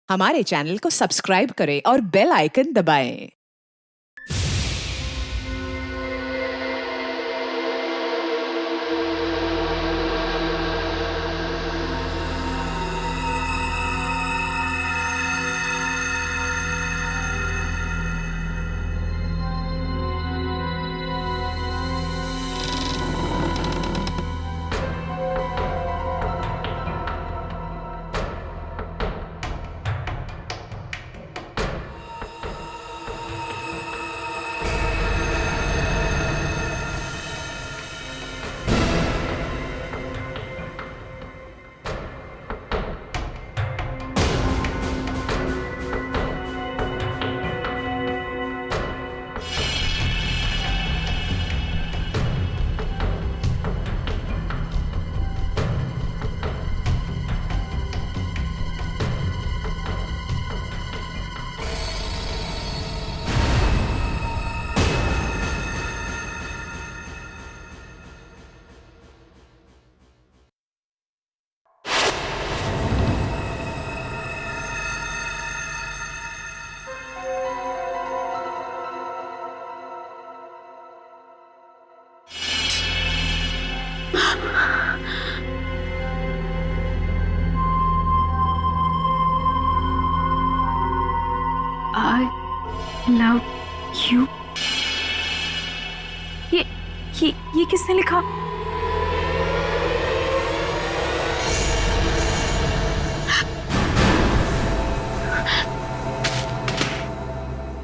हमारे चैनल को सब्सक्राइब करें और बेल आइकन दबाएं। I love you. ये किसने लिखा?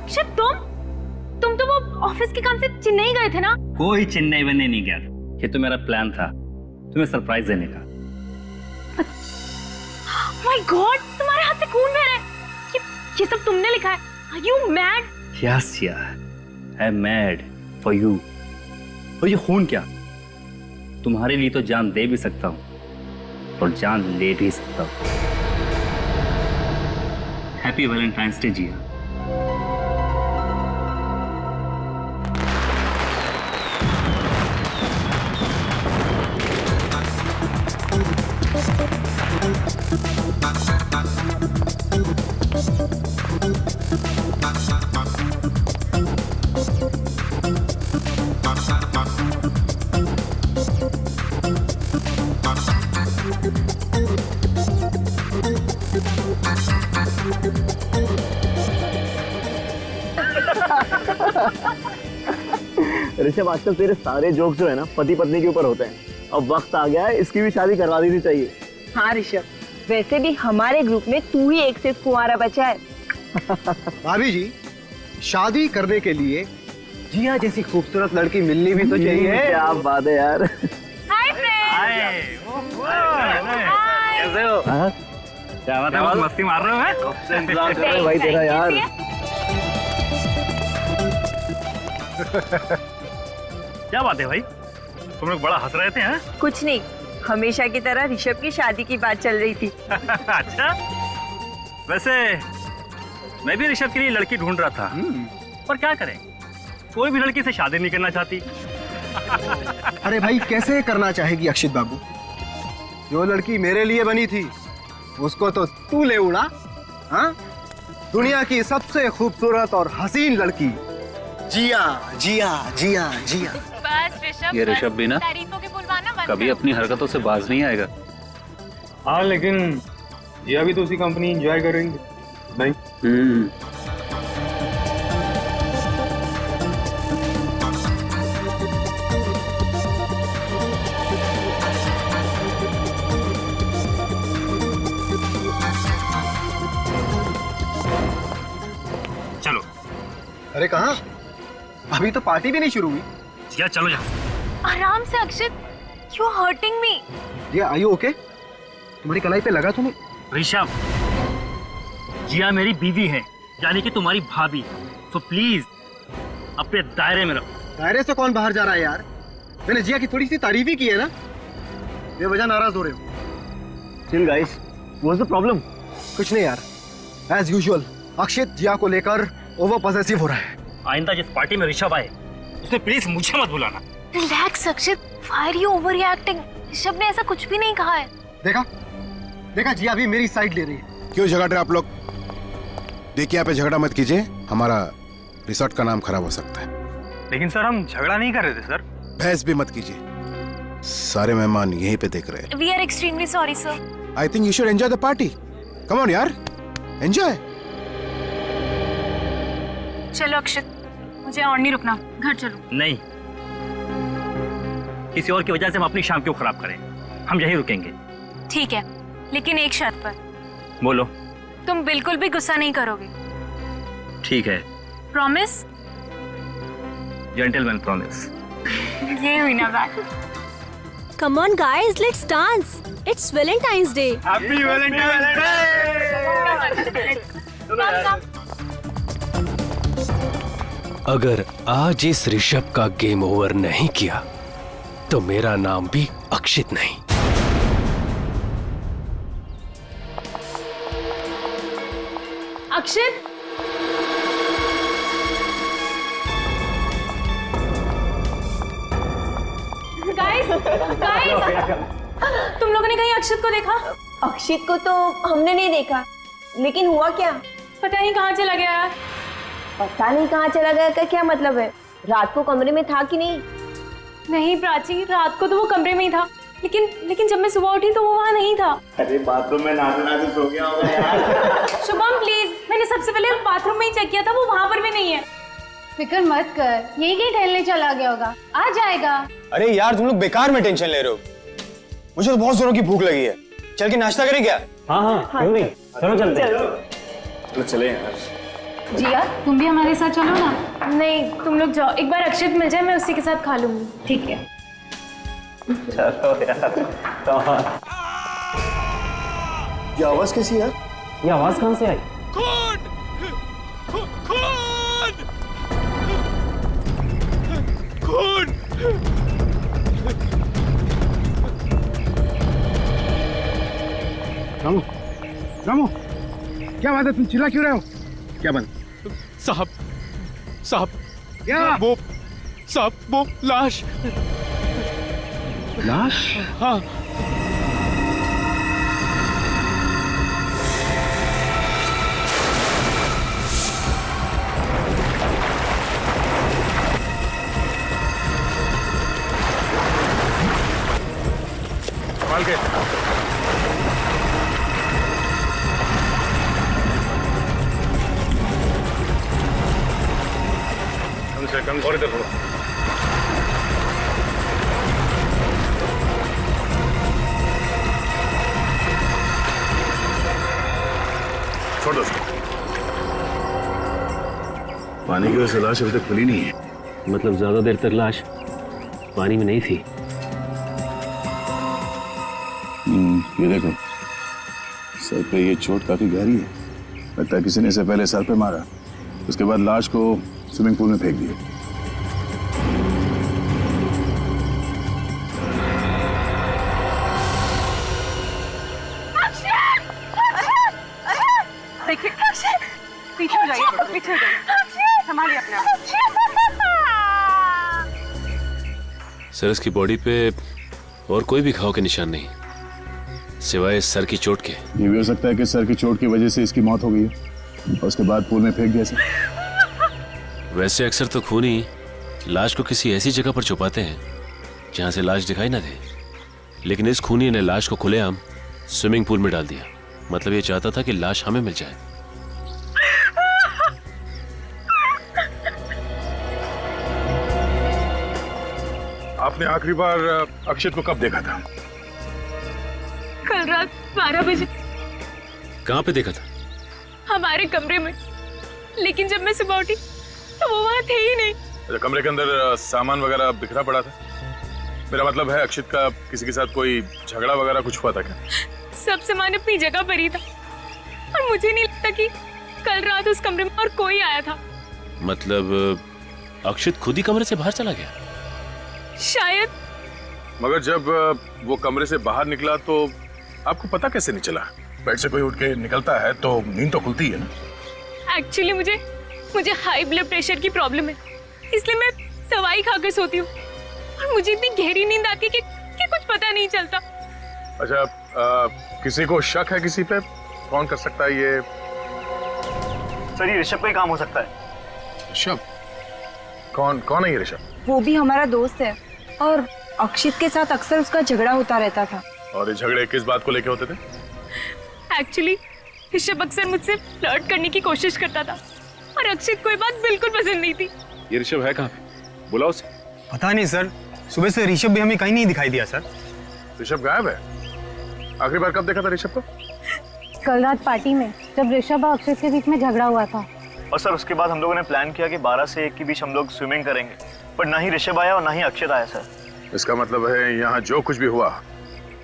शायद तुम तो वो ऑफिस के काम से चेन्नई गए थे ना? कोई चेन्नई बनने नहीं गया था। ये तो मेरा प्लान था तुम्हें सरप्राइज देने का। माय गॉड, तुम्हारे हाथ से खून बह रहा है। ये सब तुमने लिखा है? Are you mad? Yes, yeah. I'm mad for you. और ये खून क्या? तुम्हारे लिए तो जान दे भी सकता हूँ और जान ले भी सकता हूँ। हैप्पी वैलेंटाइंस डे जिया। ऋषभ, आजकल तेरे सारे जोक्स जो है ना पति पत्नी के ऊपर होते हैं। अब वक्त आ गया है, इसकी भी शादी करवा देनी चाहिए। हाँ ऋषभ, वैसे भी हमारे ग्रुप में तू ही एक सिर्फ कुंवारा बचा है। भाभी जी, शादी करने के लिए जिया जैसी खूबसूरत लड़की मिलनी भी तो चाहिए। क्या बात है यार। Hi friends. कैसे हो? क्या बात है, मस्ती मार रहे हो? मैं इंतजार कर रहे भाई तेरा यार। क्या बात है भाई, तुम लोग बड़ा हंस रहे थे? हैं? कुछ नहीं, हमेशा की तरह ऋषभ की शादी की बात चल रही थी। अच्छा, वैसे मैं भी ऋषभ के लिए लड़की ढूंढ रहा था, पर क्या करें, कोई भी लड़की से शादी नहीं करना चाहती। अरे भाई, कैसे करना चाहेगी अक्षित बाबू? जो लड़की मेरे लिए बनी थी उसको तो तू ले उड़ा। हाँ, दुनिया की सबसे खूबसूरत और हसीन लड़की जिया जिया जिया जिया। बस ऋषभ, ये ऋषभ भी ना तारीफों के बुलवाना बंद कभी कर। अपनी हरकतों से बाज नहीं आएगा। हाँ, लेकिन जिया भी तो उसी कंपनी एंजॉय करेंगे नहीं? चलो। अरे कहाँ? अभी तो पार्टी भी नहीं शुरू हुई। जिया चलो यहाँ। आराम से Akshit, you hurting me. Jiya, are you okay? तुम्हारी कलाई पे लगा तुम्हें? ऋषभ, जिया मेरी बीवी है, यानी कि तुम्हारी भाभी, तो प्लीज अपने दायरे में रहो। दायरे से कौन बाहर जा रहा है यार? मैंने जिया की थोड़ी सी तारीफ ही की है ना। बेवजह नाराज हो रहे हो। Chill guys, what's the problem? कुछ नहीं यार, एज यूजुअल अक्षित जिया को लेकर ओवर पॉसेसिव हो रहा है। आइंदा जिस पार्टी में ऋषभ आए उसमें प्लीज मुझे मत बुलाना। Relax Akshit, why are you overreacting? Rishabh ने ऐसा कुछ भी नहीं कहा है। देखा देखा, जिया भी मेरी साइड ले रही है। क्यों झगड़ रहे आप लोग? देखिए यहाँ पे झगड़ा मत कीजिए, हमारा रिसोर्ट का नाम खराब हो सकता है। लेकिन सर हम झगड़ा नहीं कर रहे थे सर। बहस भी मत कीजिए, सारे मेहमान यहीं पे देख रहे हैं। We are extremely sorry sir. I think you should enjoy the party. Come on यार, एंजॉय। चलो अक्षत, मुझे और नहीं रुकना, घर चलो। नहीं, किसी और की वजह से हम अपनी शाम क्यों खराब करें, हम यहीं रुकेंगे। ठीक है, लेकिन एक शर्त पर। बोलो। तुम बिल्कुल भी गुस्सा नहीं करोगे। ठीक है। प्रॉमिस? Gentleman promise. ये हुई ना बात। Come on guys, let's dance. It's Valentine's Day. Happy Valentine अगर आज इस ऋषभ का गेम ओवर नहीं किया तो मेरा नाम भी अक्षित नहीं। अक्षित, गाइस तुम लोगों ने कहीं अक्षित को देखा? अक्षित को तो हमने नहीं देखा, लेकिन हुआ क्या पता नहीं कहाँ चला गया यार। पता नहीं कहाँ चला गया का क्या मतलब है? रात को कमरे में था कि नहीं? नहीं प्राची, रात को तो वो कमरे में ही था, लेकिन जब मैं सुबह उठी तो वो वहाँ नहीं था। अरे बाथरूम में नहाते सो गया होगा यार। शुभम प्लीज, मैंने सबसे पहले बाथरूम में ही चेक किया था, वो वहाँ पर भी नहीं है। फिक्र मत कर, यही कहीं टहलने चला गया होगा, आ जाएगा। अरे यार तुम लोग बेकार में टेंशन ले रहे हो, मुझे तो बहुत जोरों की भूख लगी है। चल के नाश्ता करें क्या? हाँ क्यों नहीं, चलो चलते हैं। चलो चले यार। जिया तुम भी हमारे साथ चलो ना। नहीं, तुम लोग जाओ, एक बार अक्षित मिल जाए, मैं उसी के साथ खा लूंगी। ठीक है चलो यार। ये आवाज कैसी है? ये आवाज कहाँ से आई? रामू, रामू, क्या बात है, तुम चिल्ला क्यों रहे हो? क्या बात? साहब, साहब, क्या? वो लाश। लाश? हाँ। संभाल के। कम और इधर थोड़ा। छोड़ दो। पानी की वजह से लाश अभी तक खुली नहीं है। मतलब ज्यादा देर तक लाश पानी में नहीं थी। ये देखो, सर पे ये चोट काफी गहरी है, लगता है किसी ने इसे पहले सर पे मारा, उसके बाद लाश को स्विमिंग पूल में फेंक दिया। देखिए, पीछे हो जाइए, पीछे हो जाइए, संभालिए अपने आप। सर इसकी बॉडी पे और कोई भी घाव के निशान नहीं, सिवाय सर की चोट के। ये भी हो सकता है कि सर की चोट की वजह से इसकी मौत हो गई है और उसके बाद पूल में फेंक दिया सर। वैसे अक्सर तो खूनी लाश को किसी ऐसी जगह पर छुपाते हैं जहां से लाश दिखाई ना दे, लेकिन इस खूनी ने लाश को खुलेआम स्विमिंग पूल में डाल दिया। मतलब ये चाहता था कि लाश हमें मिल जाए। आपने आखिरी बार अक्षित को कब देखा था? कल रात 12 बजे। कहाँ पे देखा था? हमारे कमरे में, लेकिन जब मैं सुबह उठी तो वो वहाँ थे ही नहीं। अच्छा, कमरे के अंदर सामान वगैरह बिखरा पड़ा था? मेरा मतलब है अक्षित का किसी के साथ कोई झगड़ा वगैरह कुछ हुआ था क्या? सब सामान अपनी जगह पर ही था और मुझे नहीं लगता कि कल रात उस कमरे में और कोई आया था। मतलब अक्षित खुद ही कमरे से बाहर चला गया? शायद। मगर जब वो कमरे से बाहर निकला तो आपको पता कैसे नहीं चला? बेड से कोई उठ के निकलता है तो नींद तो खुलती है ना। एक्चुअली मुझे हाई ब्लड प्रेशर की प्रॉब्लम है, इसलिए मैं दवाई खाकर सोती हूँ और मुझे इतनी गहरी नींद आती है कि कुछ पता नहीं चलता। अच्छा, किसी को शक है किसी पे? कौन कर सकता है ये? सर ये ऋषभ का ही काम हो सकता है। ऋषभ? कौन कौन है ये ऋषभ? वो भी हमारा दोस्त है और अक्षित के साथ अक्सर उसका झगड़ा होता रहता था। और ये झगड़े किस बात को लेके होते थे? एक्चुअली ऋषभ अक्सर मुझसे फ्लर्ट करने की कोशिश करता था और अक्षित को ये बात बिल्कुल पसंद नहीं थी। ये ऋषभ है कहाँ पे? बुलाओ उसे। पता नहीं सर, सुबह से ऋषभ भी हमें कहीं नहीं दिखाई दिया सर। ऋषभ गायब है? आखिरी बार कब देखा था ऋषभ को? कल रात पार्टी में जब ऋषभ और अक्षित के बीच में झगड़ा हुआ था। और सर उसके बाद हम लोगों ने प्लान किया कि 12 से 1 के बीच हम लोग स्विमिंग करेंगे, पर ना ही ऋषभ आया और ना ही अक्षित आया सर। इसका मतलब है यहाँ जो कुछ भी हुआ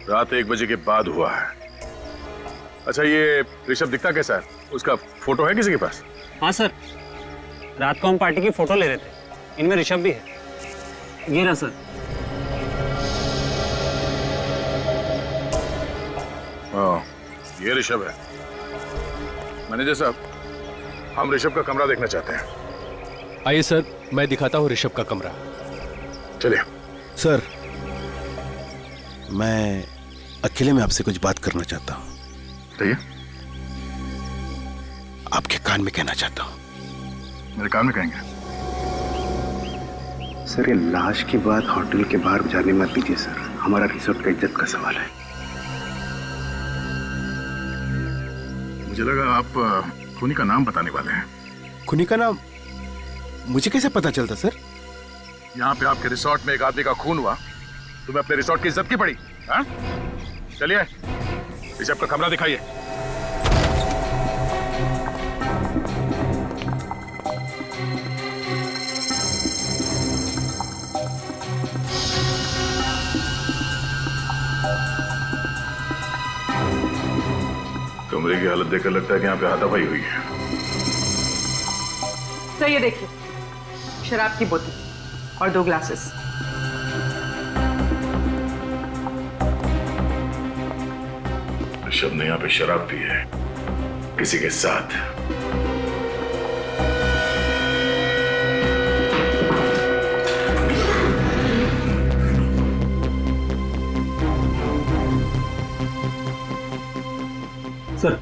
रात 1 बजे के बाद हुआ है। अच्छा ये ऋषभ दिखता कैसा है? उसका फोटो है किसी के पास? हाँ सर, रात को हम पार्टी की फोटो ले रहे थे, इनमें ऋषभ भी है। ये रहा सर। हाँ ये ऋषभ है। मैनेजर साहब, हम ऋषभ का कमरा देखना चाहते हैं। आइए सर, मैं दिखाता हूँ ऋषभ का कमरा। चलिए। सर मैं अकेले में आपसे कुछ बात करना चाहता हूँ। कहिए। आपके कान में कहना चाहता हूँ। मेरे कान में कहेंगे? सर ये लाश की बात होटल के बाहर जाने मत दीजिए सर, हमारा रिसोर्ट का इज्जत का सवाल है। मुझे लगा आप खूनी का नाम बताने वाले हैं। खूनी का नाम मुझे कैसे पता चलता सर? यहाँ पे आपके रिसोर्ट में एक आदमी का खून हुआ, तुम्हें अपने रिसोर्ट की इज्जत की पड़ी? हाँ? चलिए ऋषभ का कमरा दिखाइए। कमरे की हालत देखकर लगता है कि यहाँ पे हाथापाई हुई है। तो ये देखिए, शराब की बोतल और 2 ग्लासेस। ऋषभ ने यहाँ पे शराब पी है किसी के साथ। सर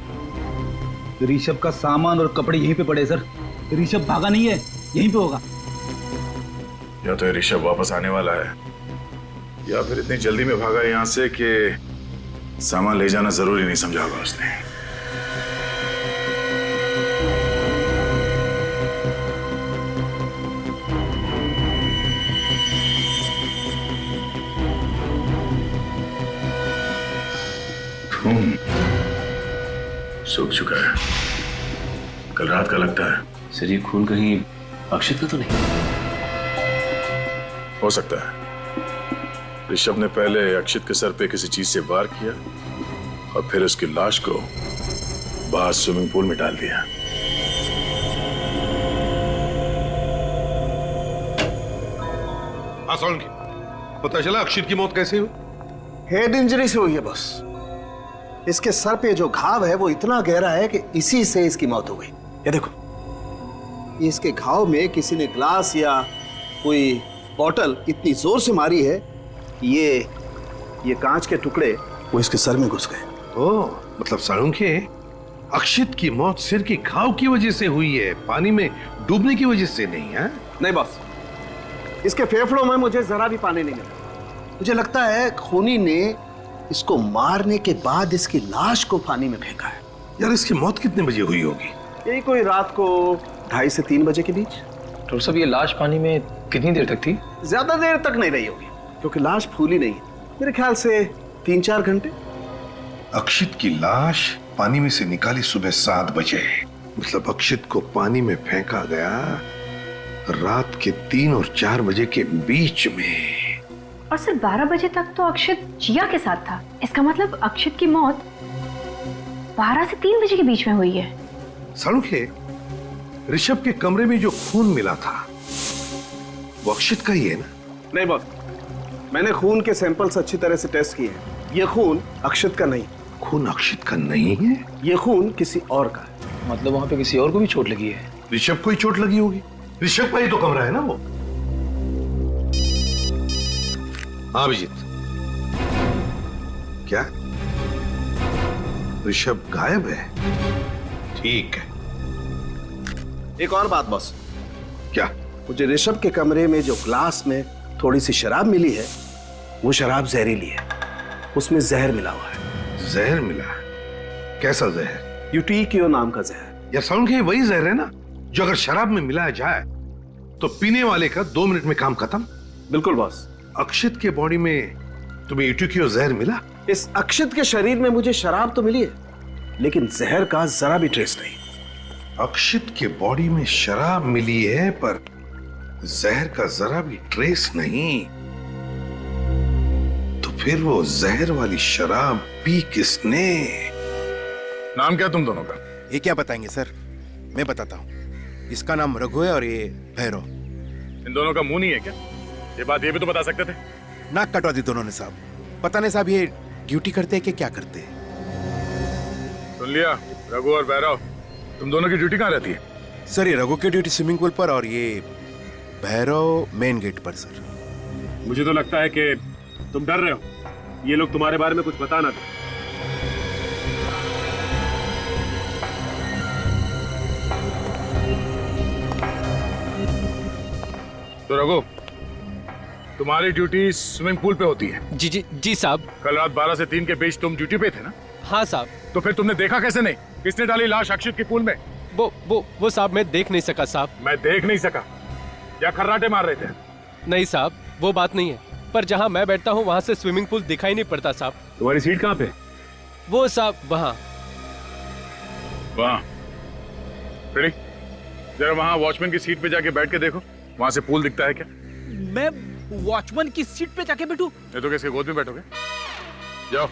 ऋषभ का सामान और कपड़े यहीं पे पड़े सर। ऋषभ भागा नहीं है, यहीं पे होगा। या तो ऋषभ वापस आने वाला है या फिर इतनी जल्दी में भागा यहाँ से कि सामान ले जाना जरूरी नहीं समझा होगा उसने। खून सूख चुका है, कल रात का लगता है। सर ये खून कहीं अक्षित का तो नहीं? हो सकता है ऋषभ ने पहले अक्षित के सर पे किसी चीज से वार किया और फिर उसकी लाश को बाहर स्विमिंग पूल में डाल दिया। हाँ सोलंकी, पता चला अक्षित की मौत कैसे हुई? हेड इंजरी से हुई है बॉस। इसके सर पे जो घाव है वो इतना गहरा है कि इसी से इसकी मौत हो गई। ये देखो, इसके घाव में किसी ने ग्लास या कोई बॉटल इतनी जोर से मारी है, ये कांच के टुकड़े वो इसके सर में घुस गए। ओह, मतलब साळुंखे, अक्षित की मौत सिर की घाव की वजह से हुई है, पानी में डूबने की वजह से नहीं है? नहीं बॉस, इसके फेफड़ों में मुझे जरा भी पानी नहीं मिला। मुझे लगता है खूनी ने इसको मारने के बाद इसकी लाश को पानी में फेंका है। यार इसकी मौत कितने बजे हुई होगी? यही कोई रात को 2:30 से 3 बजे के बीच। डॉक्टर साहब ये लाश पानी में कितनी देर तक थी? ज्यादा देर तक नहीं रही होगी क्योंकि लाश फूली नहीं है। मेरे ख्याल से 3-4 घंटे। अक्षित की लाश पानी में से निकाली सुबह 7 बजे, मतलब अक्षित को पानी में फेंका गया रात के 3 और 4 बजे के बीच में। और सिर्फ 12 बजे तक तो अक्षित जिया के साथ था। इसका मतलब अक्षित की मौत 12 से 3 बजे के बीच में हुई है। साळुंखे, ऋषभ के कमरे में जो खून मिला था वो अक्षित का ही है ना? नहीं बॉस, मैंने खून के सैंपल्स अच्छी तरह से टेस्ट किए हैं। ये खून अक्षित का नहीं। खून अक्षित का नहीं है? ये खून किसी और का है। मतलब वहां पे किसी और को भी चोट लगी है? ऋषभ को ही चोट लगी होगी, ऋषभ का ही तो कमरा है ना वो। हाँ अभिजीत, क्या ऋषभ गायब है? ठीक है, एक और बात बॉस। क्या? मुझे ऋषभ के कमरे में जो ग्लास में थोड़ी सी शराब मिली है, वो शराब जहरीली है। उसमें जहर मिला हुआ है। जहर मिला? कैसा जहर? यूटीक्यू नाम का जहर। यार साउंड के वही जहर है ना जो अगर शराब में मिलाया जाए तो पीने वाले का 2 मिनट में काम खत्म। बिल्कुल बॉस। अक्षित के बॉडी में तुम्हें यूटीक्यू जहर मिला? इस अक्षित के शरीर में मुझे शराब तो मिली है, लेकिन जहर का जरा भी ट्रेस नहीं। अक्षित के बॉडी में शराब मिली है पर जहर का जरा भी ट्रेस नहीं, तो फिर वो जहर वाली शराब पी किसने? नाम क्या तुम दोनों का? ये क्या बताएंगे सर? मैं बताता हूँ। इसका नाम रघु है और ये भैरव। इन दोनों का मुंह नहीं है क्या? ये बात ये भी तो बता सकते थे। नाक कटवा दी दोनों ने साहब। पता नहीं साहब ये ड्यूटी करते हैं कि क्या करते हैं। सुन लिया, रघु और भैरव, तुम दोनों की ड्यूटी कहाँ रहती है? सर ये रघु की ड्यूटी स्विमिंग पूल पर और ये भैरव मेन गेट पर सर। मुझे तो लगता है कि तुम डर रहे हो, ये लोग तुम्हारे बारे में कुछ बता ना दे। तो रघु, तुम्हारी ड्यूटी स्विमिंग पूल पे होती है? जी साहब। कल रात 12 से 3 के बीच तुम ड्यूटी पे थे ना? हाँ साहब। तो फिर तुमने देखा कैसे नहीं? किसने डाली लाश अक्षित की पूल में? वो साहब मैं देख नहीं सका साहब। मैं देख नहीं सका या खर्राटे मार रहे थे? नहीं साहब, वो बात नहीं है, पर जहाँ मैं बैठता हूँ वहाँ से स्विमिंग पूल दिखाई नहीं पड़ता साहब। तुम्हारी सीट कहाँ पे? वो साहब वहाँ। वहाँ? जरा वहाँ वॉचमैन की सीट पे जाके बैठ के देखो, वहाँ से पूल दिखता है क्या? मैं वॉचमैन की सीट पे जाके बैठूं? ये तो किसके गोद में बैठोगे? जाओ।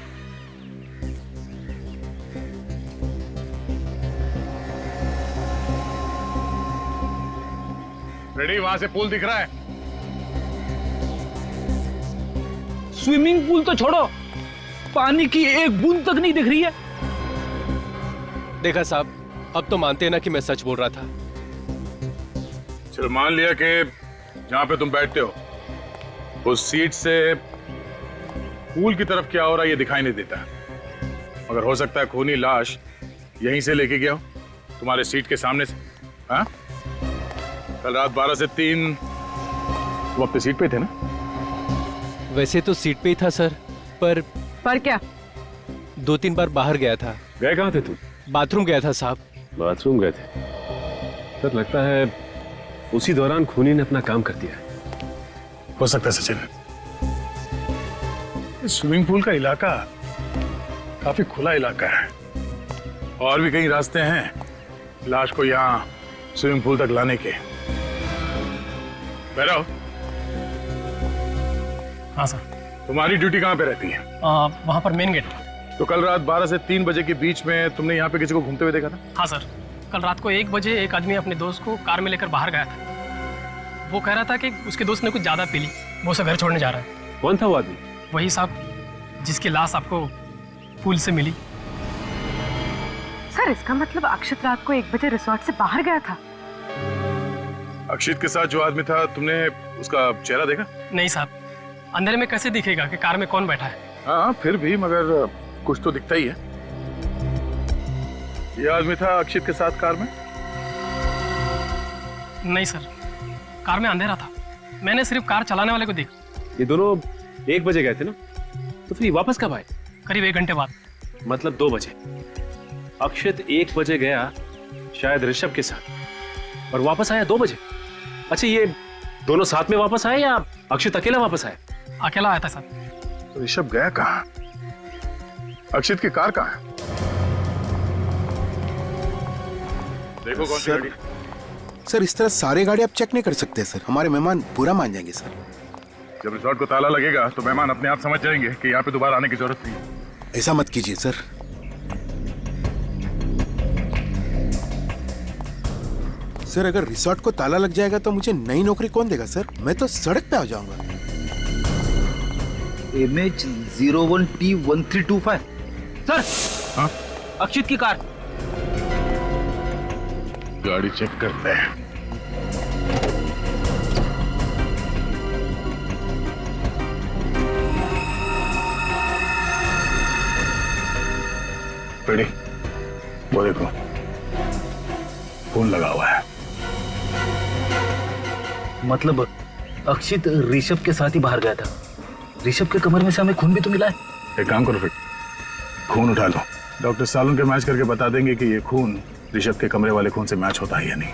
रेडी, वहां से पूल दिख रहा है? स्विमिंग पूल तो छोड़ो, पानी की एक बूंद तक नहीं दिख रही है। देखा साहब, अब तो मानते हैं ना कि मैं सच बोल रहा था। चलो मान लिया कि जहां पे तुम बैठते हो उस सीट से पूल की तरफ क्या हो रहा है ये दिखाई नहीं देता, मगर हो सकता है खूनी लाश यहीं से लेके गया हो, तुम्हारे सीट के सामने से। हाँ? कल रात 12 से 3 तुम अपनी सीट पे थे ना? वैसे तो सीट पे ही था सर, पर क्या? 2-3 बार बाहर गया था। गए कहाँ थे तुम? बाथरूम गया था साहब। बाथरूम गए थे? सर लगता है उसी दौरान खूनी ने अपना काम कर दिया। हो सकता है सचिन, स्विमिंग पूल का इलाका काफी खुला इलाका है और भी कई रास्ते हैं लाश को यहाँ स्विमिंग पूल तक लाने के। भैरव। हाँ सर। तुम्हारी ड्यूटी कहाँ पे रहती है? वहाँ पर मेन गेट। तो कल रात 12 से 3 बजे के बीच में तुमने यहाँ पे किसी को घूमते हुए देखा था? हाँ सर, कल रात को 1 बजे एक आदमी अपने दोस्त को कार में लेकर बाहर गया था। वो कह रहा था कि उसके दोस्त ने कुछ ज्यादा पी ली, वो उसे घर छोड़ने जा रहा है। कौन था वो आदमी? वही साहब जिसकी लाश आपको पूल से मिली। सर इसका मतलब अक्षत रात को 1 बजे रिसोर्ट से बाहर गया था। अक्षित के साथ जो आदमी था तुमने उसका चेहरा देखा? नहीं साहब, अंधेरे में कैसे दिखेगा कि कार में कौन बैठा है? हाँ फिर भी, मगर कुछ तो दिखता ही है। ये आदमी था अक्षित के साथ कार में? नहीं सर, कार में अंधेरा था, मैंने सिर्फ कार चलाने वाले को देखा। ये दोनों 1 बजे गए थे ना, तो फिर वापस कब आए? करीब 1 घंटे बाद। मतलब 2 बजे। अक्षित 1 बजे गया शायद ऋषभ के साथ और वापस आया 2 बजे। अच्छा, ये दोनों साथ में वापस आए या अक्षित अकेला वापस आया? अकेला आया था सर। तो ऋषभ गया कहाँ? अक्षित की कार कहाँ है? देखो कौन सी गाड़ी। सर इस तरह सारे गाड़ी आप चेक नहीं कर सकते सर, हमारे मेहमान बुरा मान जाएंगे सर। जब रिसोर्ट को ताला लगेगा तो मेहमान अपने आप समझ जाएंगे कि यहाँ पे दोबारा आने की जरूरत नहीं है। ऐसा मत कीजिए सर। सर अगर रिसोर्ट को ताला लग जाएगा तो मुझे नई नौकरी कौन देगा सर? मैं तो सड़क पे आ जाऊंगा। MH01T1325 sir. हाँ? अक्षित की कार। गाड़ी चेक करते हैं। रेडी? वो देखो फोन लगा हुआ है। मतलब अक्षित ऋषभ के साथ ही बाहर गया था। ऋषभ के कमर में से हमें खून भी तो मिला है। एक काम करो फिर, खून उठा लो। डॉक्टर सालुन के मैच करके बता देंगे कि ये खून ऋषभ के कमरे वाले खून से मैच होता है या नहीं।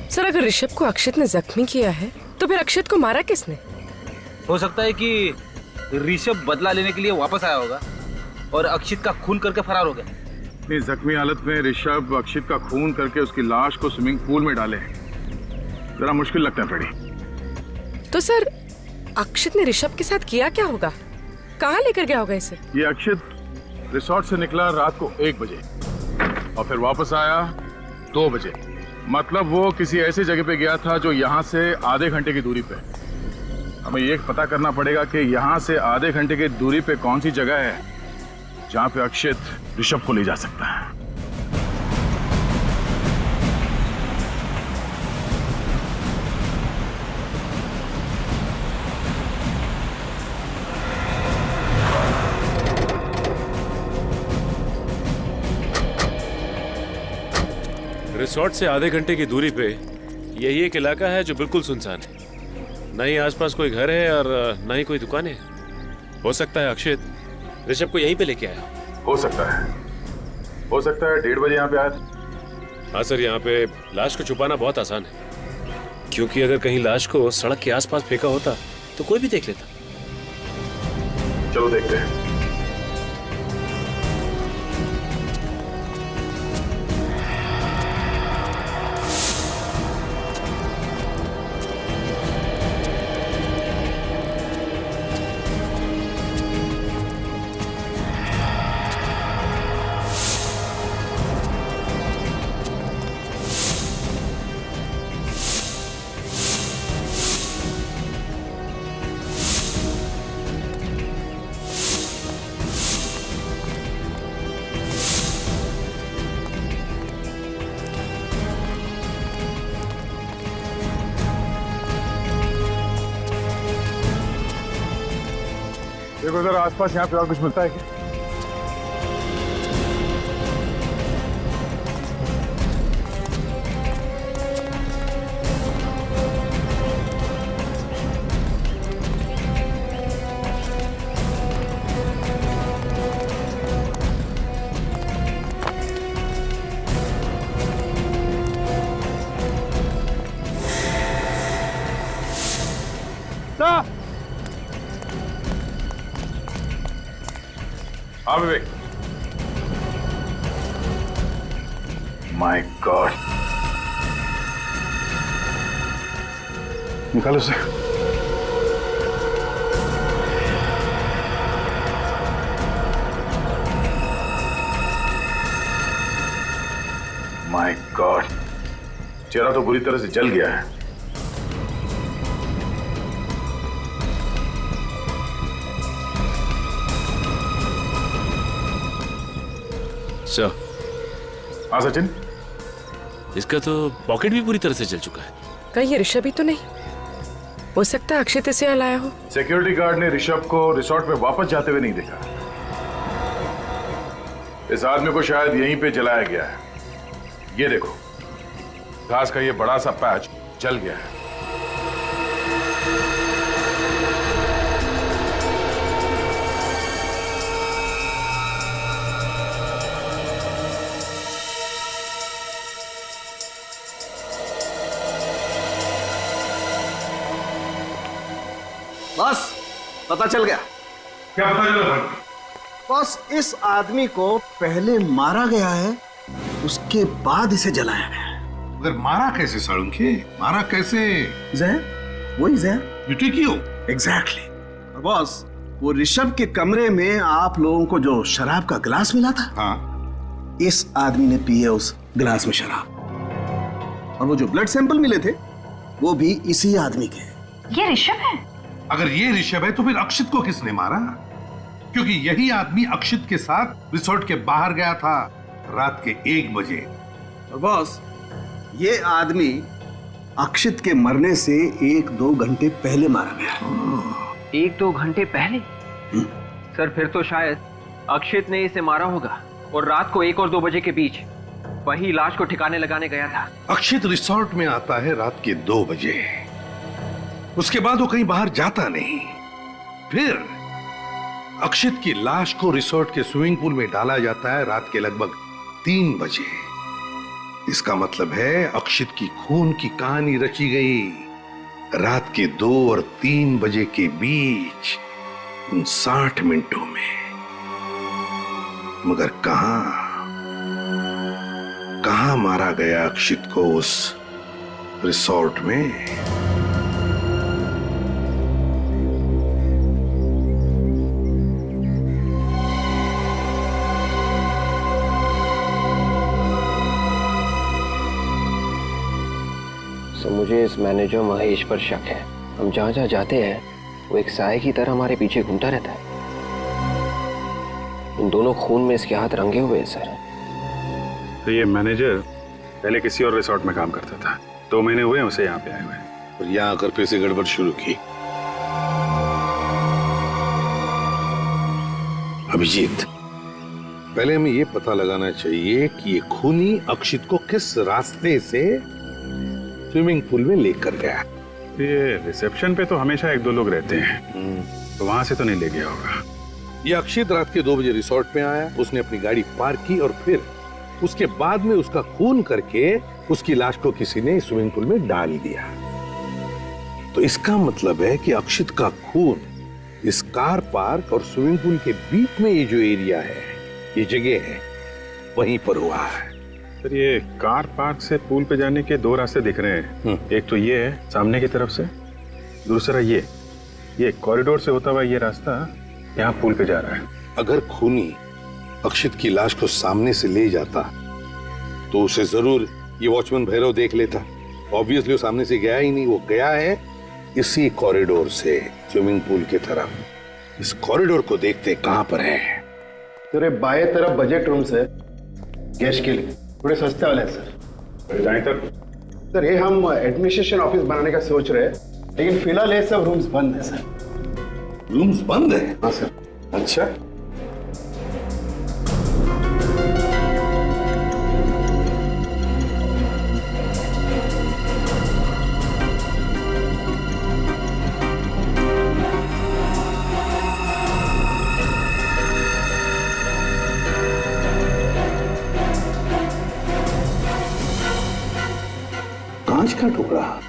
सर, अगर ऋषभ को अक्षित ने जख्मी किया है तो फिर अक्षित को मारा किसने? हो सकता है कि ऋषभ बदला लेने के लिए वापस आया होगा और अक्षित का खून करके फरार हो गया। इतनी जख्मी हालत में ऋषभ अक्षित का खून करके उसकी लाश को स्विमिंग पूल में डाले, जरा मुश्किल लगता है फ्रेडी। तो सर, अक्षित ने ऋषभ के साथ किया क्या होगा? कहाँ लेकर गया होगा इसे? ये अक्षित रिसोर्ट से निकला रात को 1 बजे और फिर वापस आया 2 बजे। मतलब वो किसी ऐसी जगह पे गया था जो यहाँ से आधे घंटे की दूरी पे। हमें ये पता करना पड़ेगा कि यहाँ से आधे घंटे की दूरी पे कौन सी जगह है जहाँ पे अक्षित ऋषभ को ले जा सकता है। रिसोर्ट से आधे घंटे की दूरी पे यही एक इलाका है जो बिल्कुल सुनसान है। न ही आसपास कोई घर है और न ही कोई दुकान है। हो सकता है अक्षित ऋषभ को यहीं पे लेके आया। हो सकता है 1:30 बजे यहाँ पे आया था। हाँ सर, यहाँ पे लाश को छुपाना बहुत आसान है, क्योंकि अगर कहीं लाश को सड़क के आसपास फेंका होता तो कोई भी देख लेता। चलो देखते हैं। देखो जरा आसपास यहाँ पे और कुछ मिलता है क्या? हाँ विवेक। माय गॉड, निकालो उसे। माय गॉड, चेहरा तो बुरी तरह से जल गया है। हाँ सचिन, इसका तो पॉकेट भी पूरी तरह से जल चुका है। कहीं ये ऋषभ ही तो नहीं? हो सकता है अक्षित इसे यहाँ लाया हो। सिक्योरिटी गार्ड ने ऋषभ को रिसोर्ट में वापस जाते हुए नहीं देखा। इस आदमी को शायद यहीं पे जलाया गया है। ये देखो, घास का ये बड़ा सा पैच जल गया है। बस पता चल गया। क्या पता चला? बस इस आदमी को पहले मारा गया है, उसके बाद इसे जलाया गया है। मगर मारा कैसे सालुंखे? मारा कैसे? जहर, वही जहर। मिट्टी क्यों? एग्जैक्टली। बॉस, वो ऋषभ के कमरे में आप लोगों को जो शराब का गिलास मिला था, हाँ, इस आदमी ने पी है उस गिलास में शराब। और वो जो ब्लड सैंपल मिले थे वो भी इसी आदमी के। ये ऋषभ है? अगर ये ऋषभ है तो फिर अक्षित को किसने मारा? क्योंकि यही आदमी अक्षित के साथ रिसोर्ट के बाहर गया था रात के 1 बजे। और बॉस, ये आदमी अक्षित के मरने से 1-2 घंटे पहले मारा गया। 1-2 घंटे पहले? सर, फिर तो शायद अक्षित ने इसे मारा होगा और रात को 1 और 2 बजे के बीच वही लाश को ठिकाने लगाने गया था। अक्षित रिसोर्ट में आता है रात के 2 बजे। उसके बाद वो कहीं बाहर जाता नहीं। फिर अक्षित की लाश को रिसोर्ट के स्विमिंग पूल में डाला जाता है रात के लगभग 3 बजे। इसका मतलब है अक्षित की खून की कहानी रची गई रात के 2 और 3 बजे के बीच, उन 60 मिनटों में। मगर कहां मारा गया अक्षित को उस रिसोर्ट में? मुझे इस मैनेजर महेश पर शक है। हम जहां जहां जाते हैं वो एक साए की तरह हमारे पीछे घूमता रहता है। इन दोनों खून में इसके हाथ रंगे हुए हैं सर। तो ये मैनेजर पहले किसी और रिसोर्ट में काम करता था, 2 महीने हुए हैं उसे यहाँ पे आए हुए, और यहाँ आकर फिर से गड़बड़ शुरू की। अभिजीत, पहले हमें ये पता लगाना चाहिए कि ये खूनी अक्षित को किस रास्ते से स्विमिंग पूल में लेकर गया। ये रिसेप्शन पे तो हमेशा 1-2 लोग रहते हैं, तो वहां से तो नहीं ले गया होगा। ये अक्षित रात के 2 बजे रिसोर्ट में आया, उसने अपनी गाड़ी पार्क की और फिर उसके बाद में उसका खून करके उसकी लाश को किसी ने स्विमिंग पूल में डाल दिया। तो इसका मतलब है कि अक्षित का खून इस कार पार्क और स्विमिंग पूल के बीच में ये जो एरिया है, ये जगह है, वहीं पर हुआ है। सर, ये कार पार्क से पूल पे जाने के 2 रास्ते दिख रहे हैं। एक तो ये है सामने की तरफ से, दूसरा ये कॉरिडोर से होता हुआ ये रास्ता यहाँ पूल पे जा रहा है। अगर खूनी अक्षित की लाश को सामने से ले जाता तो उसे जरूर ये वॉचमैन भैरव देख लेता। ऑब्वियसली वो सामने से गया ही नहीं, वो गया है इसी कॉरिडोर से स्विमिंग पूल की तरफ। इस कॉरिडोर को देखते कहां पर है? तेरे बाएं तरफ बजट रूम्स है गेस्ट के लिए, थोड़े सस्ते वाले हैं सर। जाएं तक सर, ये हम एडमिनिस्ट्रेशन ऑफिस बनाने का सोच रहे हैं, लेकिन फिलहाल ये सब रूम्स बंद है सर। रूम्स बंद है? हाँ सर। अच्छा, कांच का टुकड़ा,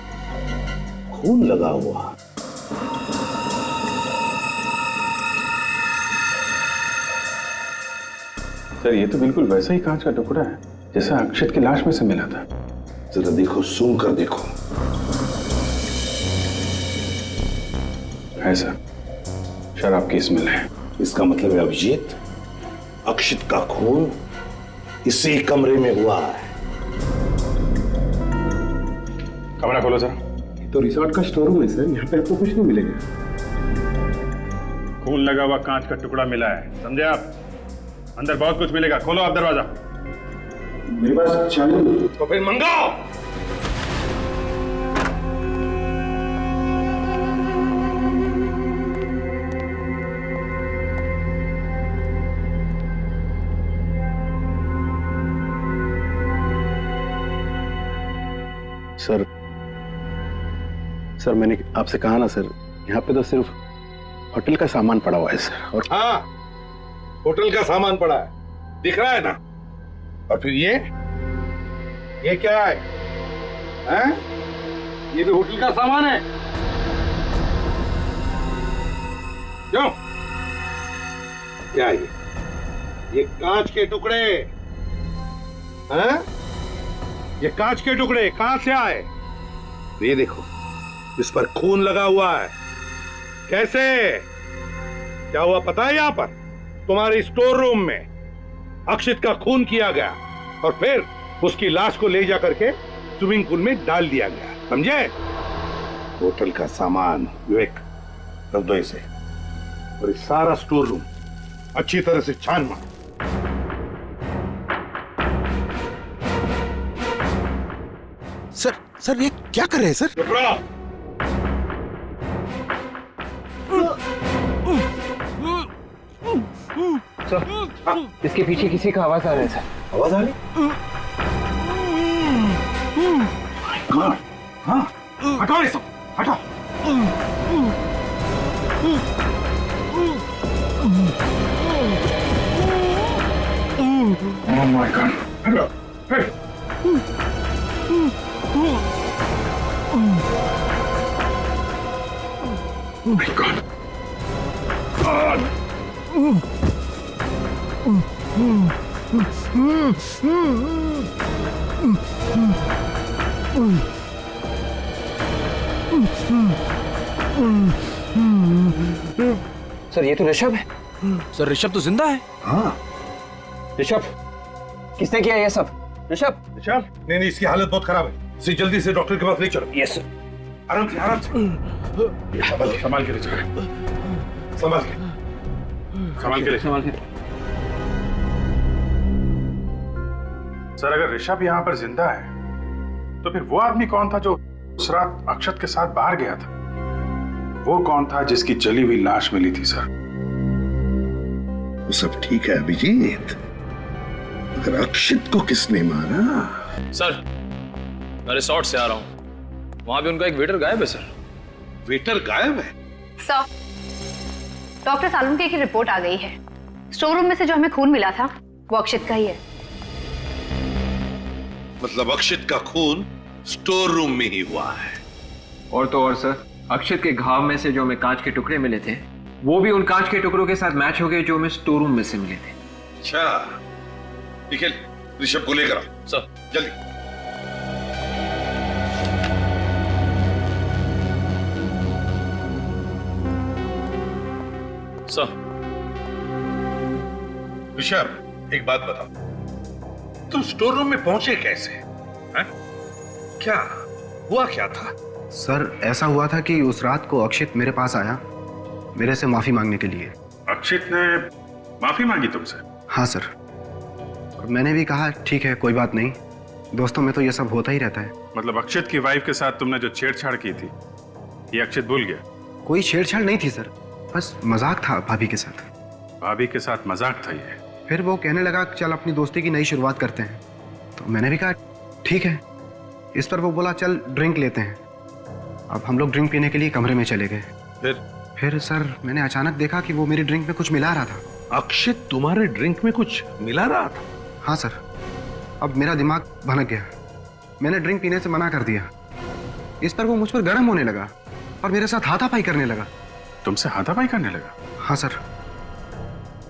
खून लगा हुआ। सर, ये तो बिल्कुल वैसा ही कांच का टुकड़ा है जैसा अक्षित की लाश में से मिला था। जरा देखो, सूंघ कर देखो। है सर, शराब की स्मेल है। इसका मतलब है अभिजीत, अक्षित का खून इसी कमरे में हुआ है। कमरा खोलो सर। ये तो रिसोर्ट का स्टोर रूम है सर, यहाँ पे आपको कुछ नहीं मिलेगा। खून लगा हुआ कांच का टुकड़ा मिला है, समझे आप? अंदर बहुत कुछ मिलेगा, खोलो आप दरवाजा। मेरे पास चालू। तो फिर मंगाओ। सर, मैंने आपसे कहा ना सर, यहाँ पे तो सिर्फ होटल का सामान पड़ा हुआ है सर। और हाँ, होटल का सामान पड़ा है, दिख रहा है ना। और फिर ये क्या है? हैं? ये भी होटल का सामान है। क्यों? क्या है ये कांच के टुकड़े हैं? ये कांच के टुकड़े कहां से आए? ये देखो, इस पर खून लगा हुआ है। कैसे? क्या हुआ पता है? यहां पर तुम्हारे स्टोर रूम में अक्षित का खून किया गया और फिर उसकी लाश को ले जा करके स्विमिंग पूल में डाल दिया गया, समझे? होटल का सामान विवेक रख दो इसे, और इस सारा स्टोर रूम अच्छी तरह से छान मारो। सर ये क्या कर रहे हैं सर? चुप रहो। इसके पीछे किसी का आवाज आ रहा है सर। आवाज आ रही? हाँ, हटाओ ये सब, हटाओ। Oh my God! हटाओ, hey! Oh my God! Sir ये तो ऋषभ है। सर ऋषभ तो जिंदा है। हाँ ऋषभ, किसने किया ये सब? ऋषभ, ऋषभ, नहीं नहीं, इसकी हालत बहुत खराब है, इसे जल्दी से डॉक्टर के पास ले चलो। Yes sir. आराम से, आराम से। संभाल के ले चलो, संभाल के, संभाल के ले, संभाल के। सर अगर ऋषभ यहाँ पर जिंदा है तो फिर वो आदमी कौन था जो उस रात अक्षत के साथ बाहर गया था? वो कौन था जिसकी जली हुई लाश मिली थी सर? वो सब ठीक है अभिजीत, अगर अक्षत को किसने मारा? सर मैं रिसोर्ट से आ रहा हूँ, वहां भी उनका एक वेटर गायब है सर। वेटर गायब है? सर, डॉक्टर सालुंके की रिपोर्ट आ गई है। स्टोर रूम में से जो हमें खून मिला था वो अक्षत का ही है। मतलब अक्षत का खून स्टोर रूम में ही हुआ है? और तो और सर, अक्षत के घाव में से जो हमें कांच के टुकड़े मिले थे वो भी उन कांच के टुकड़ों के साथ मैच हो गए जो हमें स्टोर रूम में से मिले थे। अच्छा, निखिल ऋषभ को लेकर आओ सर, जल्दी। सर। ऋषभ एक बात बताओ, तुम स्टोर रूम में पहुंचे कैसे? हैं? क्या हुआ, क्या था? सर ऐसा हुआ था कि उस रात को अक्षित मेरे पास आया मेरे से माफी मांगने के लिए। अक्षित ने माफी मांगी तुमसे? हाँ सर, मैंने भी कहा ठीक है कोई बात नहीं, दोस्तों में तो ये सब होता ही रहता है। मतलब अक्षित की वाइफ के साथ तुमने जो छेड़छाड़ की थी ये अक्षित भूल गया? कोई छेड़छाड़ नहीं थी सर, बस मजाक था भाभी के साथ। भाभी के साथ मजाक था ये? फिर वो कहने लगा चल अपनी दोस्ती की नई शुरुआत करते हैं, तो मैंने भी कहा ठीक है। इस पर वो बोला चल ड्रिंक लेते हैं। अब हम लोग ड्रिंक पीने के लिए कमरे में चले गए। फिर सर मैंने अचानक देखा कि वो मेरी ड्रिंक में कुछ मिला रहा था। अक्षित तुम्हारे ड्रिंक में कुछ मिला रहा था? हाँ सर, अब मेरा दिमाग भनक गया, मैंने ड्रिंक पीने से मना कर दिया। इस पर वो मुझ पर गर्म होने लगा और मेरे साथ हाथापाई करने लगा। तुमसे हाथापाई करने लगा? हाँ सर,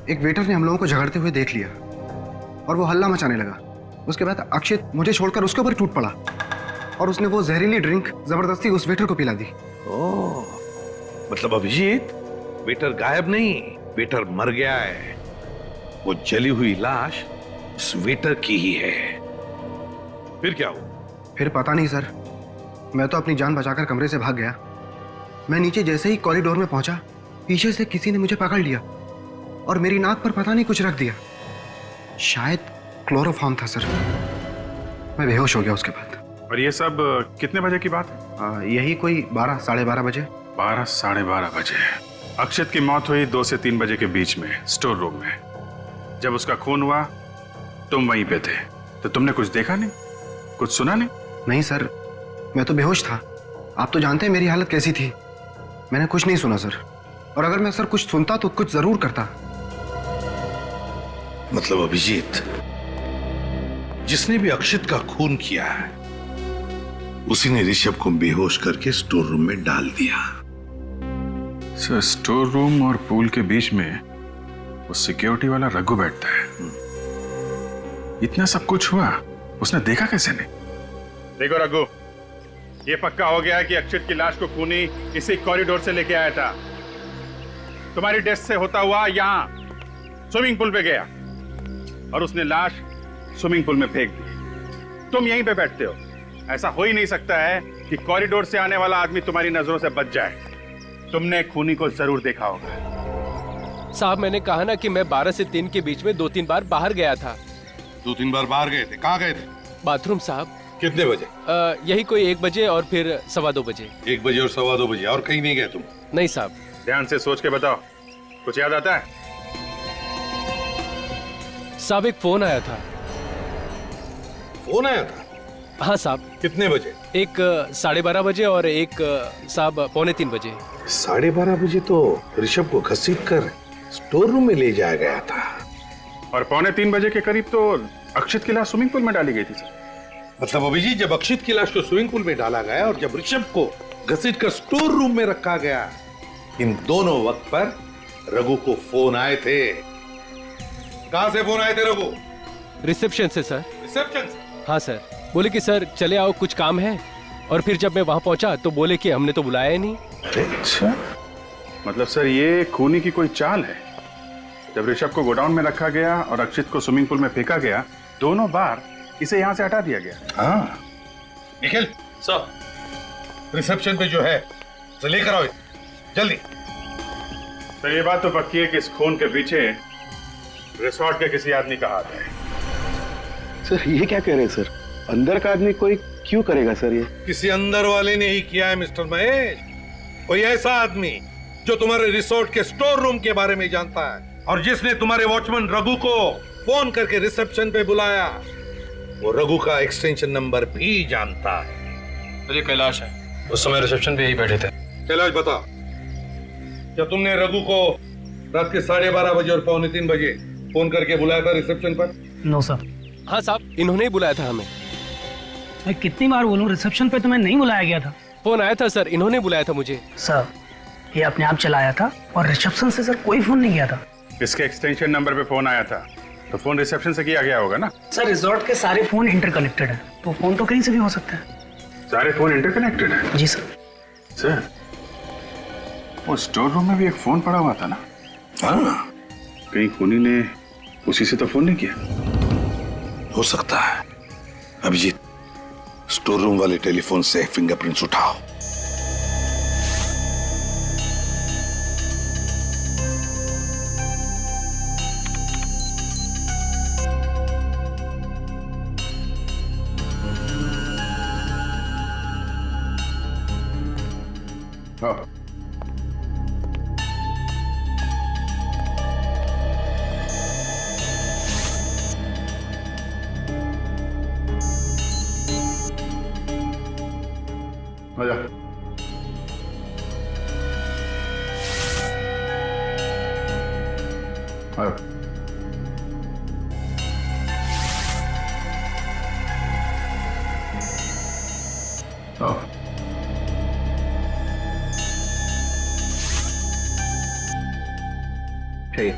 एक वेटर ने हम लोगों को झगड़ते हुए देख लिया और वो हल्ला मचाने लगा। उसके बाद अक्षित मुझे छोड़कर उसके ऊपर टूट पड़ा और उसने वो जहरीली ड्रिंक जबरदस्ती उस वेटर को पिला दी। ओह, मतलब अभिजीत वेटर गायब नहीं, वेटर मर गया है। वो जली हुई लाश उस वेटर की ही है। फिर क्या हुआ? फिर पता नहीं सर, मैं तो अपनी जान बचाकर कमरे से भाग गया। मैं नीचे जैसे ही कॉरिडोर में पहुंचा, पीछे से किसी ने मुझे पकड़ लिया और मेरी नाक पर पता नहीं कुछ रख दिया। शायद क्लोरोफॉर्म था सर। मैं बेहोश हो गया उसके बाद। और ये सब कितने बजे की बात है? यही कोई 12 साढ़े 12 बजे। 12 साढ़े 12 बजे। अक्षत की मौत हुई 2 से 3 बजे के बीच में स्टोर रूम में। जब उसका खून हुआ तुम वहीं पे थे, तो तुमने कुछ देखा नहीं, कुछ सुना नहीं? नहीं सर, मैं तो बेहोश था। आप तो जानते हैं मेरी हालत कैसी थी। मैंने कुछ नहीं सुना सर, और अगर मैं सर कुछ सुनता तो कुछ जरूर करता। मतलब अभिजीत, जिसने भी अक्षित का खून किया है उसी ने ऋषभ को बेहोश करके स्टोर रूम में डाल दिया। सर, स्टोर रूम और पूल के बीच में वो सिक्योरिटी वाला रघु बैठता है। इतना सब कुछ हुआ, उसने देखा कैसे नहीं? देखो रघु, ये पक्का हो गया है कि अक्षित की लाश को खूनी इसी कॉरिडोर से लेके आया था। तुम्हारी डेस्क से होता हुआ यहाँ स्विमिंग पूल पे गया और उसने लाश स्विमिंग पूल में फेंक दी। तुम यहीं पे बैठते हो। ऐसा हो ही नहीं सकता है कि कॉरिडोर से आने वाला आदमी तुम्हारी नजरों से बच जाए। तुमने खूनी को जरूर देखा होगा। साहब, मैंने कहा ना कि मैं 12 से 3 के बीच में 2-3 बार बाहर गया था। 2-3 बार बाहर गए थे? कहाँ गए थे? बाथरूम साहब। कितने बजे? यही कोई 1 बजे और फिर 2:15 बजे। 1 बजे और 2:15 बजे, और कहीं नहीं गए तुम? नहीं साहब। ध्यान से सोच के बताओ, कुछ याद आता है? साहब एक फोन आया था। फोन आया था? हाँ साहब। कितने बजे? एक 12:30 बजे और एक साहब 2:45 बजे। 12:30 बजे तो ऋषभ को घसीट कर स्टोर रूम में ले जाया गया था। और 2:45 बजे के करीब तो अक्षित की लाश स्विमिंग पूल में डाली गई थी सर। मतलब अभिजीत, जब अक्षित की लाश को स्विमिंग पूल में डाला गया और जब ऋषभ को घसीट कर स्टोर रूम में रखा गया, इन दोनों वक्त पर रघु को फोन आए थे। कहां से फोन आए थे रघु? रिसेप्शन से सर। रिसेप्शन से? हाँ सर, बोले कि सर चले आओ कुछ काम है। और फिर जब मैं वहां पहुंचा तो बोले कि हमने तो बुलाया ही नहीं। अच्छा, मतलब सर ये खूनी की कोई चाल है। जब ऋषभ को गोडाउन में रखा गया और अक्षित को स्विमिंग पूल में फेंका गया, दोनों बार इसे यहाँ से हटा दिया गया। हाँ निखिल सर, रिसेप्शन पे जो है तो लेकर आओ जल्दी। सर ये बात तो पक्की है कि इस खून के पीछे रिसोर्ट के किसी आदमी का हाथ है। सर ये क्या कह रहे हैं सर? अंदर का आदमी कोई क्यों करेगा सर? ये किसी अंदर वाले ने ही किया है मिस्टर महेश। कोई ऐसा आदमी जो तुम्हारे रिसोर्ट के स्टोर रूम के बारे में जानता है और जिसने तुम्हारे वॉचमैन रघु को फोन करके रिसेप्शन पे बुलाया, वो रघु का एक्सटेंशन नंबर भी जानता है। मुझे कैलाश है, उस समय रिसेप्शन पे ही बैठे थे। कैलाश बता, क्या तुमने रघु को रात के 12:30 बजे और 2:45 बजे फोन करके बुलाया था रिसेप्शन पर? No sir. हाँ साहब, इन्होंने ही बुलाया था हमें। मैं कितनी बार बोलूं, रिसेप्शन पे तुम्हें नहीं बुलाया गया था। फोन आया था सर, इन्होंने बुलाया था मुझे। सर ये अपने आप चला आया था और रिसेप्शन से सर कोई फोन नहीं किया था। इसके एक्सटेंशन नंबर पे फोन आया था तो फोन रिसेप्शन से किया गया होगा ना। सर रिजॉर्ट के सारे फोन इंटरकनेक्टेड है, तो फोन तो कहीं से भी हो सकता है। सारे फोन इंटरकनेक्टेड है? जी सर। सर वो स्टोर रूम में भी एक फोन पड़ा हुआ था ना? हाँ, कहीं खूनी ने उसी से तो फोन नहीं किया? हो सकता है। अभिजीत, स्टोर रूम वाले टेलीफोन से फिंगरप्रिंट्स उठाओ। आजा। आओ। आओ। चाहिए।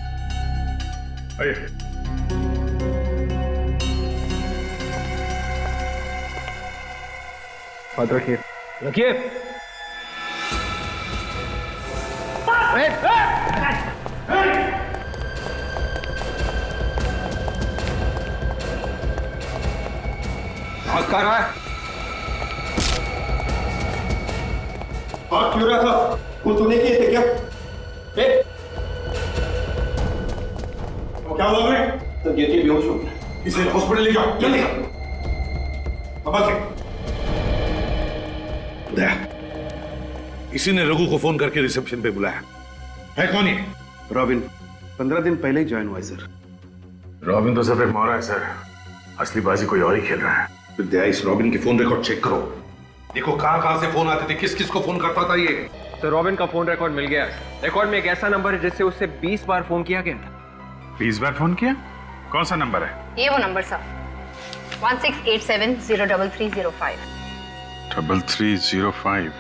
आइए। हाथ रखिए। रखिए। हाथ कहाँ रहा है? हाथ क्यों रहा था? कुछ तो नहीं किए थे क्या? क्या हुआ भाई? तो गिरके बेहोश हो गया। इसे हॉस्पिटल ले जाओ जल्दी। दया, इसी ने रघु को फोन करके रिसेप्शन पे बुलाया है। कौन ये? रॉबिन 15 दिन पहले ही ज्वाइन हुआ है सर। रॉबिन तो सिर्फ एक मोहरा है सर, असली बाजी कोई और ही खेल रहा है। दया, इस रॉबिन की फोन रिकॉर्ड चेक करो। देखो कहां से फोन आते थे, किस किस को फोन करता था ये। तो रॉबिन का फोन रिकॉर्ड मिल गया है। रिकॉर्ड में एक ऐसा नंबर है जिससे उससे 20 बार फोन किया गया था। 20 बार फोन किया? कौन सा नंबर है? ये वो नंबर सर, 1687033305। 3305।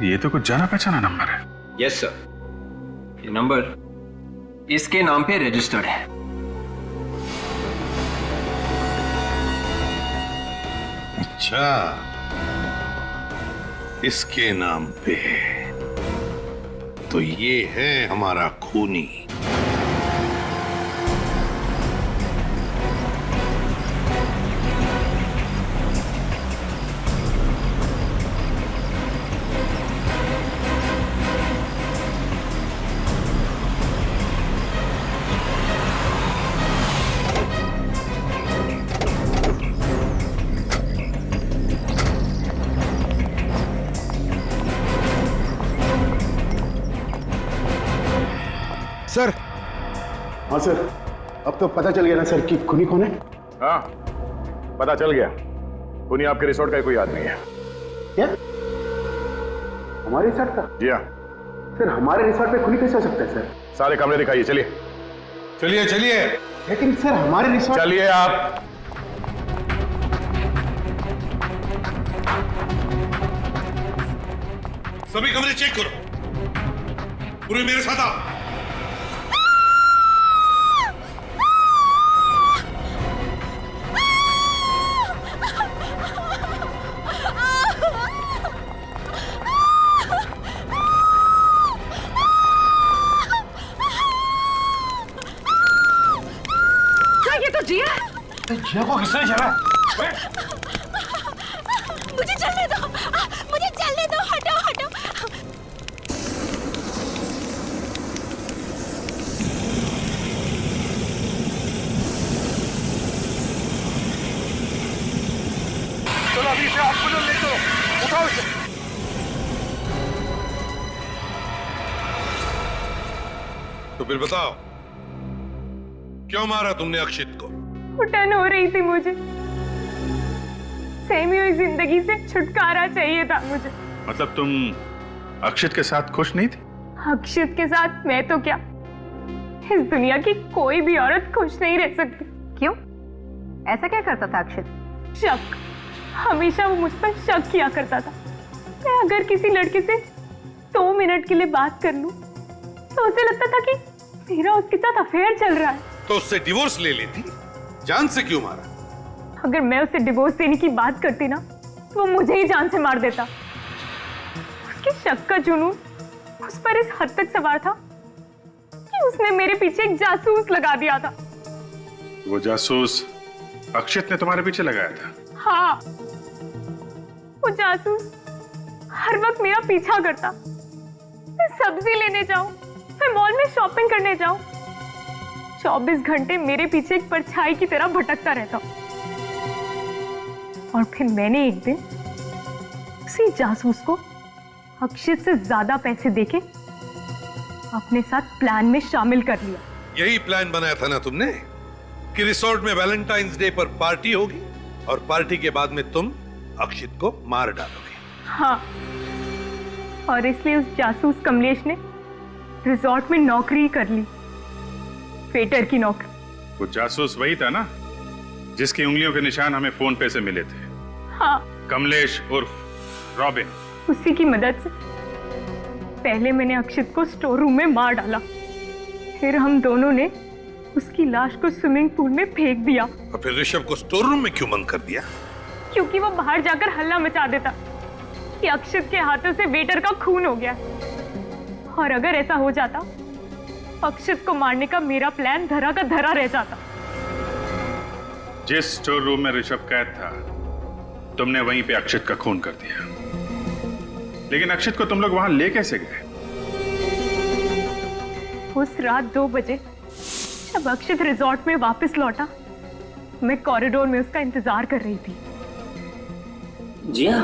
ये तो कुछ जाना पहचाना नंबर है। यस सर, ये नंबर इसके नाम पे रजिस्टर्ड है। अच्छा, इसके नाम पे, तो ये है हमारा खूनी। सर। हाँ सर। अब तो पता चल गया ना सर कि खूनी कौन है? हाँ, पता चल गया। खूनी आपके रिसोर्ट का कोई आदमी है। क्या? हमारे रिसोर्ट का? जी हाँ। सर हमारे रिसोर्ट पे खूनी कैसे हो सकता है सर? सारे कमरे दिखाइए, चलिए। चलिए चलिए। लेकिन सर हमारे रिसोर्ट। चलिए आप। सभी कमरे चेक करो। पूरे मेरे साथ आओ। ये तो जिया है। जिया को किसने चला? मुझे चलने दो, मुझे चलने दो, हटो हटो। चलो अभी से आपको ले चलो, उठाओ इसे। तो फिर बताओ, क्यों मारा तुमने अक्षित को? घुटन हो रही थी मुझे। सहमी हुई जिंदगी से छुटकारा चाहिए था मुझे। मतलब तुम अक्षित के साथ खुश नहीं थी? अक्षित के साथ मैं तो क्या, इस दुनिया की कोई भी औरत खुश नहीं रह सकती। क्यों? ऐसा क्या करता था अक्षित? शक, हमेशा वो मुझ पर शक किया करता था। मैं अगर किसी लड़के से 2 मिनट के लिए बात कर लूं, तो उसे लगता था कि मेरा उसके साथ अफेयर चल रहा है। तो उससे डिवोर्स ले लेती। जान से क्यों मारा? अगर मैं उसे डिवोर्स देने की बात करती ना, तो वो मुझे ही जान से मार देता। उसके शक का जुनून उस पर इस हद तक सवार था कि उसने मेरे पीछे एक जासूस लगा दिया था। वो जासूस अक्षित ने तुम्हारे पीछे लगाया था? हाँ, वो जासूस हर वक्त मेरा पीछा करता। मैं सब्जी लेने जाऊं, मैं मॉल में शॉपिंग करने जाऊं, 24 घंटे मेरे पीछे एक परछाई की तरह भटकता रहता। और फिर मैंने एक दिन उसी जासूस को अक्षित से ज्यादा पैसे देके अपने साथ प्लान में शामिल कर लिया। यही प्लान बनाया था ना तुमने कि रिसोर्ट में वैलेंटाइंस डे पर पार्टी होगी और पार्टी के बाद में तुम अक्षित को मार डालोगे। हाँ, और इसलिए उस जासूस कमलेश ने रिसोर्ट में नौकरी कर ली, वेटर की नौकरी। वो जासूस वही था ना जिसकी उंगलियों के निशान हमें फोन पे से मिले थे? हाँ, कमलेश उर्फ रॉबिन। उसी की मदद से पहले मैंने अक्षित को स्टोर रूम में मार डाला, फिर हम दोनों ने उसकी लाश को स्विमिंग पूल में फेंक दिया। और फिर ऋषभ को स्टोर रूम में क्यों बंद कर दिया? क्योंकि वो बाहर जाकर हल्ला मचा देता कि अक्षित के हाथों से वेटर का खून हो गया। और अगर ऐसा हो जाता, अक्षित को मारने का मेरा प्लान धरा का धरा रह जाता। जिस स्टोर रूम में ऋषभ कैद था, तुमने वहीं पे अक्षित का खून कर दिया। लेकिन अक्षित को तुम लोग वहां ले कैसे गए? उस रात 2 बजे जब अक्षित रिजॉर्ट में वापस लौटा, मैं कॉरिडोर में उसका इंतजार कर रही थी। जिया,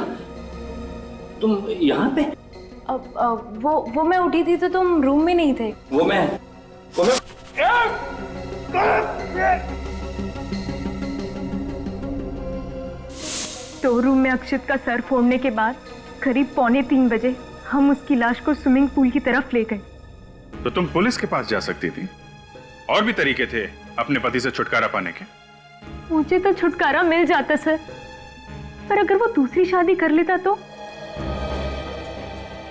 तुम यहाँ पे? वो मैं उठी थी तो तुम रूम में नहीं थे। वो मैं स्टोर रूम में अक्षित का सर फोड़ने के बाद करीब 2:45 बजे हम उसकी लाश को स्विमिंग पूल की तरफ ले गए। तो तुम पुलिस के पास जा सकती थी। और भी तरीके थे अपने पति से छुटकारा पाने के। मुझे तो छुटकारा मिल जाता सर, पर अगर वो दूसरी शादी कर लेता तो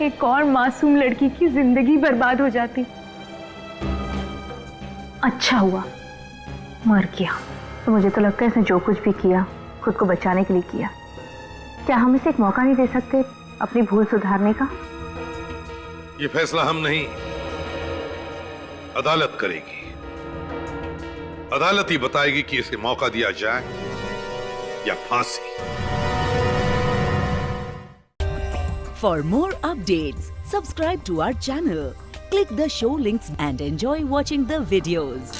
एक और मासूम लड़की की जिंदगी बर्बाद हो जाती। अच्छा हुआ मर गया। तो मुझे तो लगता है इसने जो कुछ भी किया खुद को बचाने के लिए किया। क्या हम इसे एक मौका नहीं दे सकते अपनी भूल सुधारने का? ये फैसला हम नहीं, अदालत करेगी। अदालत ही बताएगी कि इसे मौका दिया जाए या फांसी। For more updates, subscribe to our channel, click the show links and enjoy watching the videos.